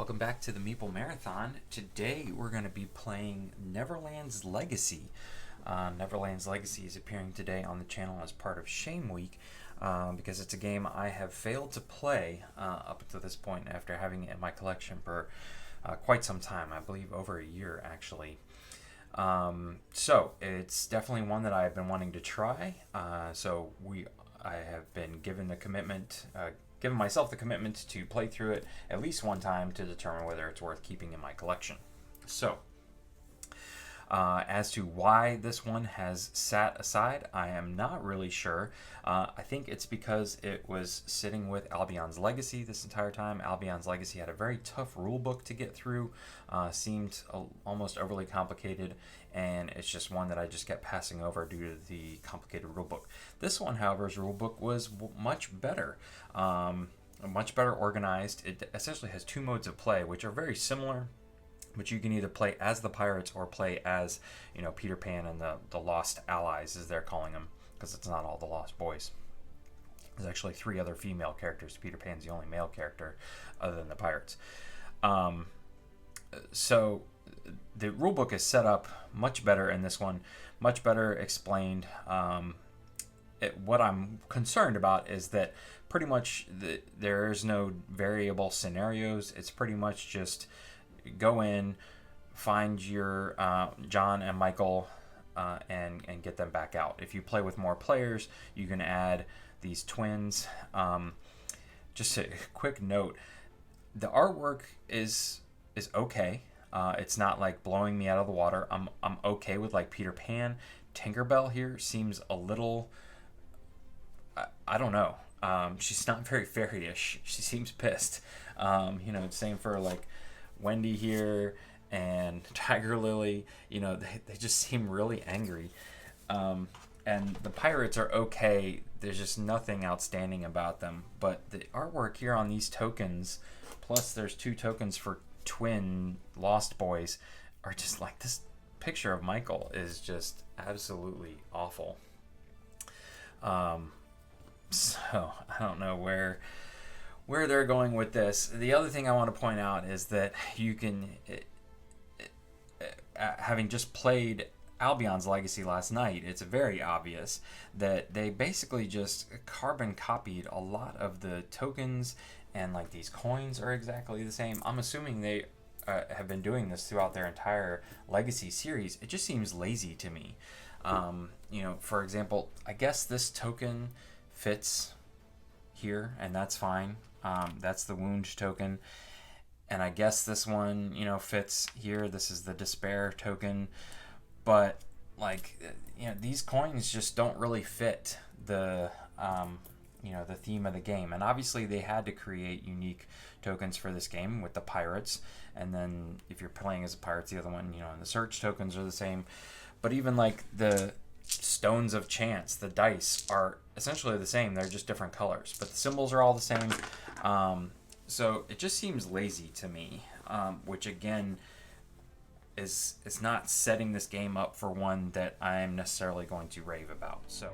Welcome back to the Meeple Marathon. Today we're going to be playing Neverland's Legacy. Neverland's Legacy is appearing today on the channel as part of Shame Week because it's a game I have failed to play up until this point after having it in my collection for quite some time. I believe over a year actually. So it's definitely one that I've been wanting to try. I have been given the commitment, given myself the commitment to play through it at least one time to determine whether it's worth keeping in my collection. So, as to why this one has sat aside, I am not really sure. I think it's because it was sitting with Albion's Legacy this entire time. Albion's Legacy had a very tough rule book to get through, seemed almost overly complicated, and it's just one that I just kept passing over due to the complicated rule book. This one, however's rule book was much better. Much better organized. It essentially has two modes of play, which are very similar, but you can either play as the pirates or play as, Peter Pan and the Lost Allies, as they're calling them, because it's not all the Lost Boys. There's actually 3 other female characters. Peter Pan's the only male character other than the pirates. So the rulebook is set up much better in this one, much better explained. What I'm concerned about is that pretty much there is no variable scenarios. It's pretty much just go in, find your John and Michael, and get them back out. If you play with more players, you can add these twins. Just a quick note: the artwork is okay. It's not like blowing me out of the water. I'm okay with like Peter Pan. Tinkerbell here seems a little. I don't know. She's not very fairy-ish. She seems pissed. Same for like Wendy here and Tiger Lily. They just seem really angry. And the pirates are okay. There's just nothing outstanding about them. But the artwork here on these tokens, plus there's 2 tokens for twin Lost Boys, are just like, this picture of Michael is just absolutely awful. So I don't know where they're going with this. The other thing I want to point out is that you can, having just played Albion's Legacy last night, it's very obvious that they basically just carbon copied a lot of the tokens, and like these coins are exactly the same. I'm assuming they have been doing this throughout their entire Legacy series. It just seems lazy to me. For example, I guess this token fits here, and that's fine. That's the wound token, and I guess this one fits here. This is the despair token, but these coins just don't really fit the the theme of the game. And obviously they had to create unique tokens for this game with the pirates, and then if you're playing as the pirates, the other one, and the search tokens are the same. But even like the stones of chance, the dice, are essentially the same. They're just different colors, but the symbols are all the same. So it just seems lazy to me, which again is not setting this game up for one that I'm necessarily going to rave about. So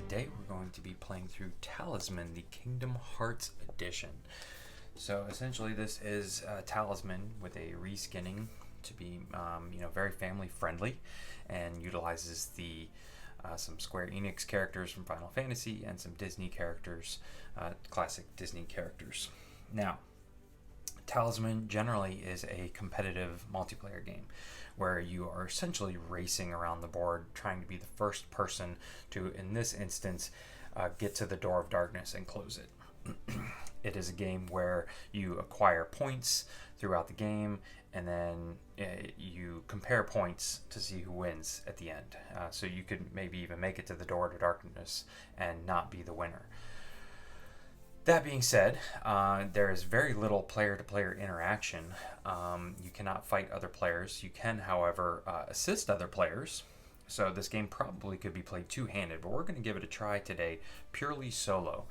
today we're going to be playing through Talisman, the Kingdom Hearts edition. So essentially this is Talisman with a reskinning to be very family friendly, and utilizes the some Square Enix characters from Final Fantasy and some Disney characters, classic Disney characters. Now, Talisman generally is a competitive multiplayer game where you are essentially racing around the board trying to be the first person to, in this instance, get to the Door of Darkness and close it. It is a game where you acquire points throughout the game, and then you compare points to see who wins at the end. So you could maybe even make it to the Door to Darkness and not be the winner. That being said, there is very little player-to-player interaction. You cannot fight other players. You can, however, assist other players. So this game probably could be played two-handed, but we're going to give it a try today, purely solo.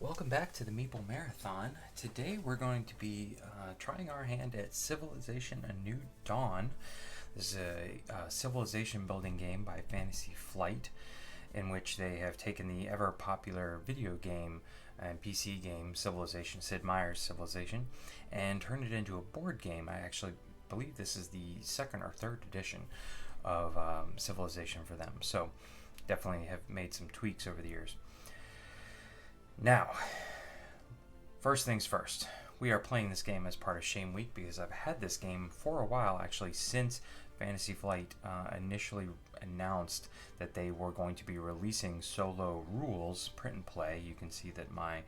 Welcome back to the Meeple Marathon. Today we're going to be trying our hand at Civilization A New Dawn. This is a civilization building game by Fantasy Flight, in which they have taken the ever popular video game and PC game Sid Meier's Civilization, and turned it into a board game. I actually believe this is the second or third edition of Civilization for them, so definitely have made some tweaks over the years. Now, first things first, we are playing this game as part of Shame Week because I've had this game for a while, actually, since Fantasy Flight initially announced that they were going to be releasing solo rules print and play. You can see that my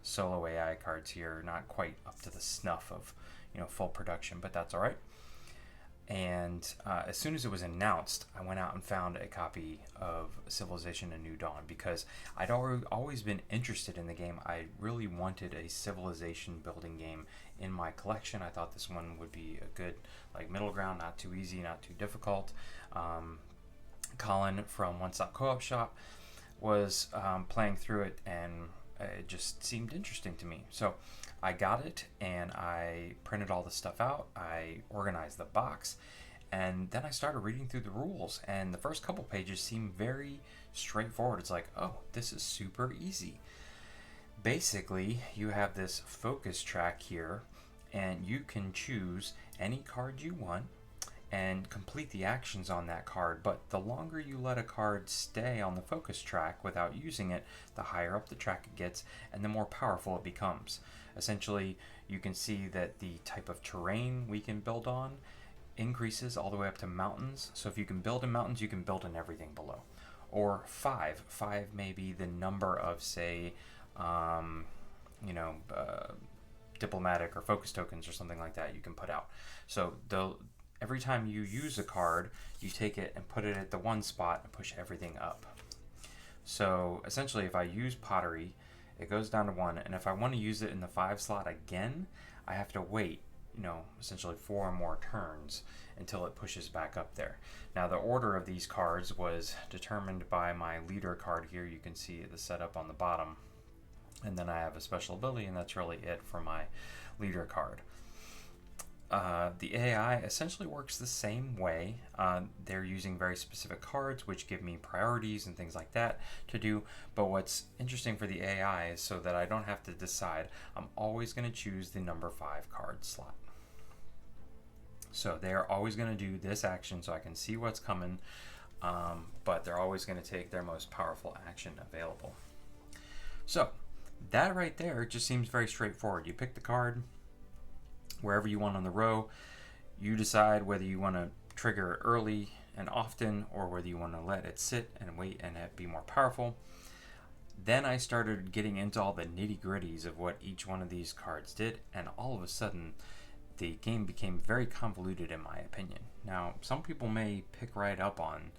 solo AI cards here are not quite up to the snuff of full production, but that's all right. And as soon as it was announced, I went out and found a copy of Civilization: A New Dawn because I'd always been interested in the game. I really wanted a civilization building game in my collection. I thought this one would be a good middle ground, not too easy, not too difficult. Colin from One Stop Co-op Shop was playing through it, and it just seemed interesting to me. So I got it and I printed all the stuff out. I organized the box, and then I started reading through the rules, and the first couple pages seemed very straightforward. It's like, oh, this is super easy. Basically, you have this focus track here, and you can choose any card you want and complete the actions on that card, but the longer you let a card stay on the focus track without using it, the higher up the track it gets and the more powerful it becomes. Essentially, you can see that the type of terrain we can build on increases all the way up to mountains. So if you can build in mountains, you can build in everything below. Or 5 may be the number of, say, diplomatic or focus tokens or something like that you can put out. So every time you use a card, you take it and put it at the one spot and push everything up. So essentially, if I use pottery, it goes down to 1, and if I want to use it in the 5 slot again, I have to wait, essentially 4 more turns until it pushes back up there. Now, the order of these cards was determined by my leader card here. You can see the setup on the bottom, and then I have a special ability, and that's really it for my leader card. The AI essentially works the same way. They're using very specific cards which give me priorities and things like that to do, but what's interesting for the AI is so that I don't have to decide, I'm always going to choose the number 5 card slot. So they're always going to do this action so I can see what's coming, but they're always going to take their most powerful action available. So that right there just seems very straightforward. You pick the card wherever you want on the row. You decide whether you want to trigger it early and often, or whether you want to let it sit and wait and it be more powerful. Then I started getting into all the nitty-gritties of what each one of these cards did, and all of a sudden the game became very convoluted in my opinion. Now, some people may pick right up on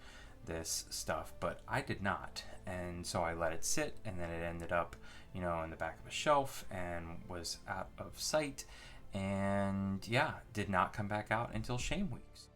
this stuff, but I did not, and so I let it sit, and then it ended up in the back of a shelf and was out of sight, and did not come back out until Shame Weeks.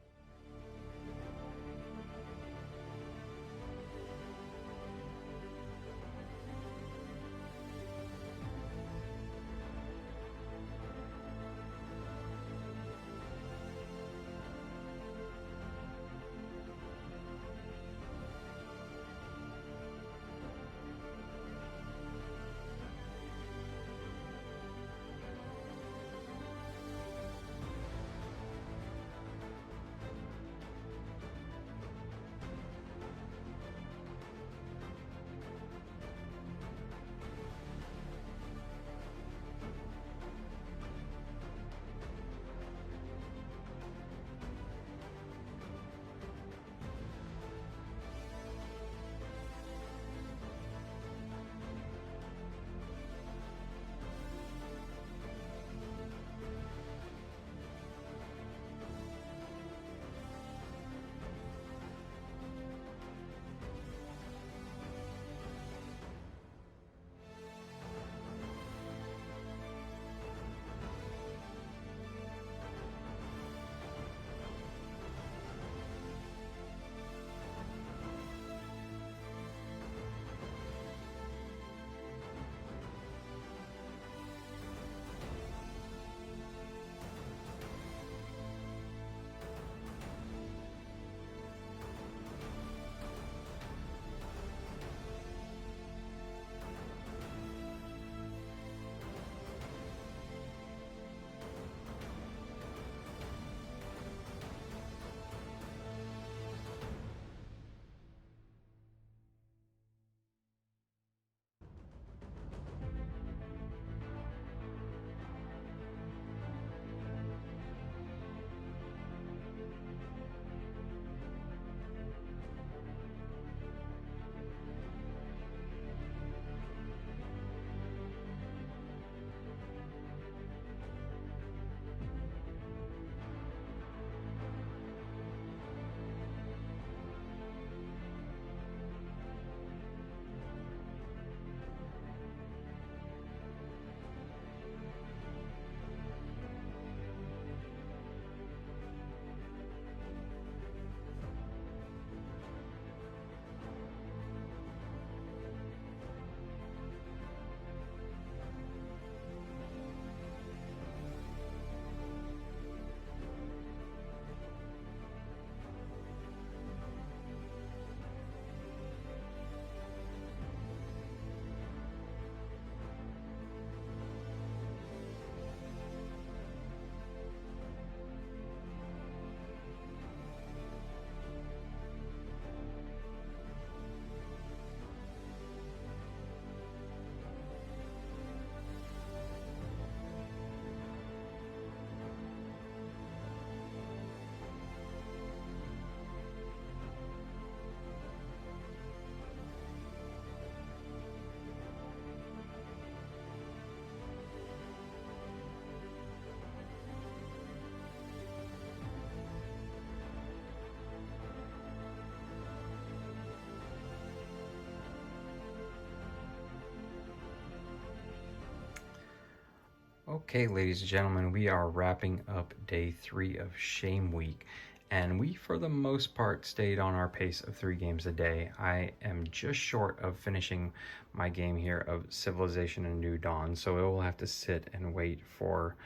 Okay, ladies and gentlemen, we are wrapping up day 3 of Shame Week, and we, for the most part, stayed on our pace of 3 games a day. I am just short of finishing my game here of Civilization and New Dawn, so it will have to sit and wait for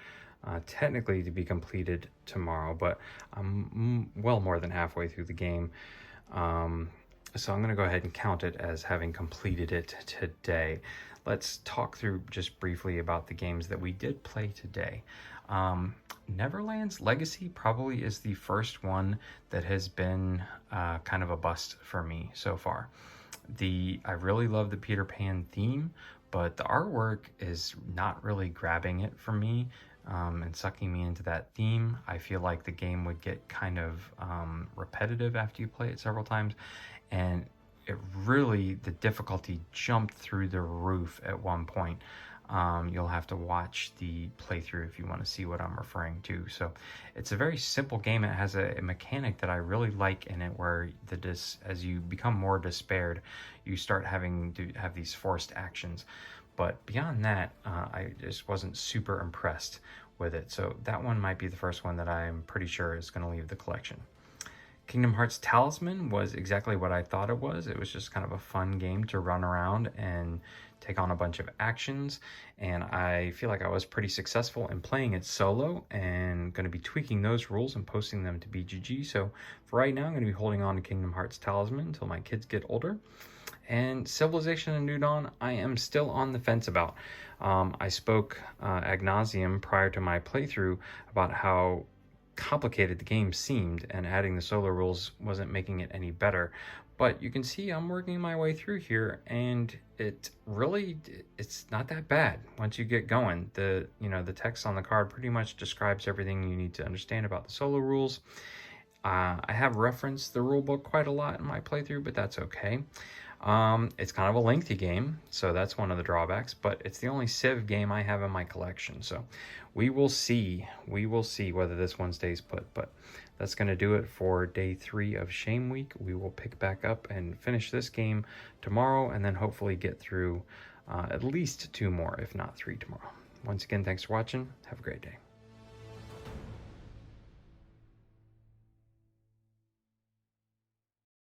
technically to be completed tomorrow, but I'm well more than halfway through the game. So I'm going to go ahead and count it as having completed it today. Let's talk through just briefly about the games that we did play today. Neverland's Legacy probably is the first one that has been kind of a bust for me so far. I really love the Peter Pan theme, but the artwork is not really grabbing it for me and sucking me into that theme. I feel like the game would get kind of repetitive after you play it several times, and the difficulty jumped through the roof at one point. You'll have to watch the playthrough if you want to see what I'm referring to. So it's a very simple game. It has a mechanic that I really like in it, where as you become more despaired, you start having to have these forced actions. But beyond that, I just wasn't super impressed with it. So that one might be the first one that I'm pretty sure is going to leave the collection. Kingdom Hearts Talisman was exactly what I thought it was. It was just kind of a fun game to run around and take on a bunch of actions, and I feel like I was pretty successful in playing it solo, and going to be tweaking those rules and posting them to BGG. So for right now, I'm going to be holding on to Kingdom Hearts Talisman until my kids get older. And Civilization and New Dawn, I am still on the fence about. I spoke ad nauseum prior to my playthrough about how complicated the game seemed, and adding the solo rules wasn't making it any better. But you can see I'm working my way through here, and it's not that bad once you get going. The text on the card pretty much describes everything you need to understand about the solo rules. I have referenced the rulebook quite a lot in my playthrough, but that's okay. It's kind of a lengthy game, so that's one of the drawbacks, but it's the only Civ game I have in my collection, so we will see whether this one stays put. But that's going to do it for day 3 of Shame Week. We will pick back up and finish this game tomorrow, and then hopefully get through at least 2 more, if not 3 tomorrow. Once again, thanks for watching. Have a great day.